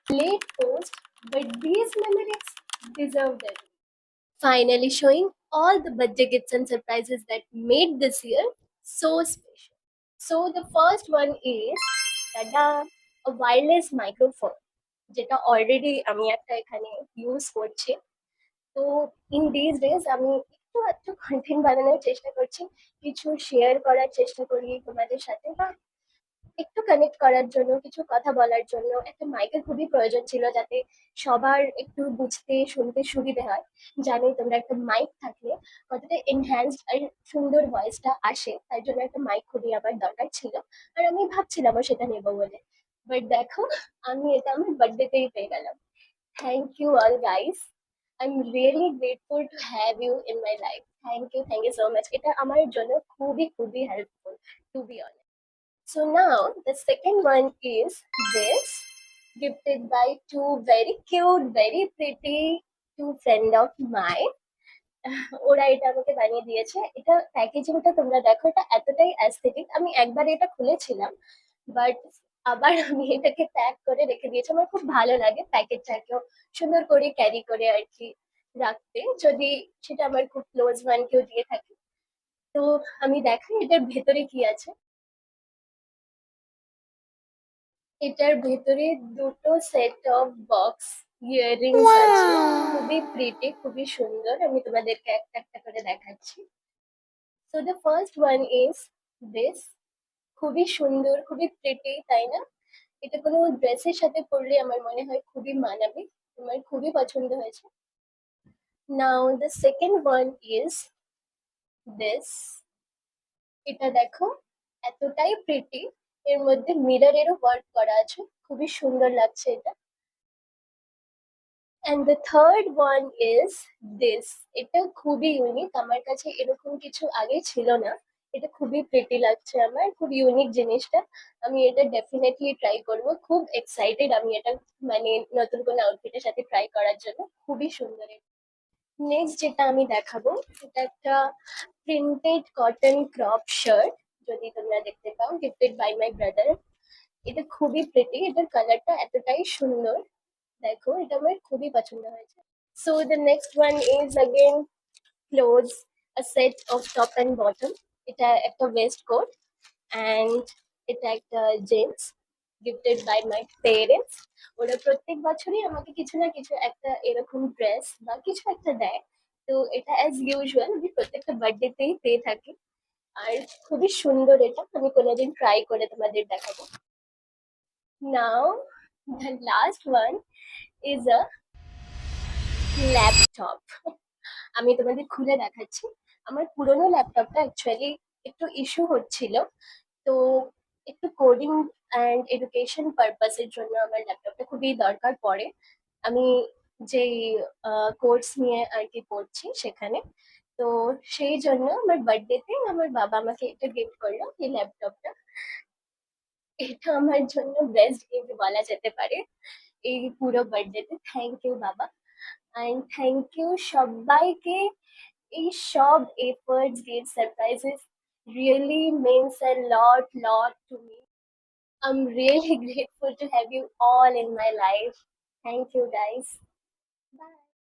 Late post, but these memories deserve them. Finally showing all the birthday gifts and surprises that made this year so special. So the first one is tada, a wireless microphone যেটা already আমি একটা এখানে use করছি। তো in this days আমি একটু একটু content বানানোর চেষ্টা করছি, কিছু শেয়ার করার চেষ্টা করি তোমাদের সাথে, বা একটু কানেক্ট করার জন্য, কিছু কথা বলার জন্য একটা মাইকের খুবই প্রয়োজন ছিল, যাতে সবার একটু বুঝতে শুনতে সুবিধে হয়। জানোই তোমরা একটা মাইক থাকলে কতটা এনহ্যান্সড আর সুন্দর ভয়েসটা আসে, তাই জন্য একটা মাইক খুবই আমার দরকার ছিল। আর আমি ভাবছিলামও সেটা নেবো বলে, বাট দেখো আমি এটা আমার বার্থডেতেই পেয়ে গেলাম। Thank you all guys, I am really grateful to have you in my life. Thank you so much, এটা আমার জন্য খুবই খুবই helpful, to be honest. So now the second one is this, gifted by two very cute, very pretty two friend of mine. ওরা এটা আমাকে বানিয়ে দিয়েছে। এটা প্যাকেজিংটা তোমরা দেখো, এটা এতটাই অ্যাস্থেটিক। আমি একবার এটা খুলেছিলাম, বাট আবার আমি এটাকে প্যাক করে রেখে দিয়েছি। আমার খুব ভালো লাগে প্যাকেটটাকেও সুন্দর করে ক্যারি করে আর কি রাখতে, যদি সেটা আমার খুব ক্লোজ ওয়ান কেউ দিয়ে থাকে। তো আমি দেখাই এটার ভেতরে কি আছে। এটার ভেতরে দুটো সেট অফ বক্স ইয়াররিংস আছে, খুবই প্রিটি, খুবই সুন্দর। আমি তোমাদেরকে একটা একটা করে দেখাচ্ছি। So the first one is this, খুবই সুন্দর, খুবই প্রিটি, তাই না? এটা কোনো ড্রেসের সাথে পরলে আমার মনে হয় খুবই মানাবে। আমার খুবই পছন্দ হয়েছে। Now the second one is this, এটা দেখো এতটাই প্রিটি, এর মধ্যে মিররেরও ওয়ার্ক করা আছে, খুবই সুন্দর লাগছে এটা। And the third one is this, এটা খুবই ইউনিক, আমার কাছে এরকম কিছু আগে ছিল না। এটা খুবই প্রিটি লাগছে আমার, খুব ইউনিক জিনিসটা। আমি এটা ডেফিনেটলি ট্রাই করব, খুব এক্সাইটেড আমি এটা, মানে নতুন কোনো আউটফিটের সাথে ট্রাই করার জন্য। খুবই সুন্দর। নেক্সট যেটা আমি দেখাবো, এটা একটা প্রিন্টেড কটন ক্রপ শার্ট, যদি তোমরা দেখতে পাও, গিফটেড বাই মাই ব্রাদার। এটা খুবই প্রিটি, এটার কালারটা এতটাই সুন্দর, দেখো এটা আমার খুবই পছন্দ হয়েছে। So the next one is again clothes, a set of top and bottom. এটা একটা ওয়েস্ট কোট, অ্যান্ড এটা একটা jeans, gifted by my parents. ওরা প্রত্যেক বছরই আমাকে কিছু না কিছু একটা এরকম ড্রেস বা কিছু একটা দেয়। তো এটা অ্যাজ ইউজুয়াল আমি প্রত্যেকটা বার্থডেতেই পেয়ে থাকি। আর খুবই সুন্দর এটা, আমি কোনোদিন ট্রাই করে তোমাদের দেখাবো। Now the last one is a laptop. আমি তোমাদের খুলে দেখাচ্ছি। আমার পুরোনো ল্যাপটপটা অ্যাকচুয়ালি একটু ইস্যু হচ্ছিল, তো একটু কোডিং অ্যান্ড এডুকেশন পারপাসের জন্য আমার ল্যাপটপটা খুবই দরকার পড়ে। আমি যেই কোর্স নিয়ে আর কি পড়ছি সেখানে, তো সেই জন্য আমার বার্থডেতে আমার বাবা আমাকে এটা গিফট করলো, এই ল্যাপটপটা। এটা আমার জন্য বেস্ট গিফট বলা যেতে পারে এই পুরো বার্থডেতে। থ্যাংক ইউ বাবা, অ্যান্ড থ্যাংক ইউ সবাইকে। এই সব efforts, gifts, surprises really means a lot to me. I'm really grateful to have you all in my life. Thank you guys.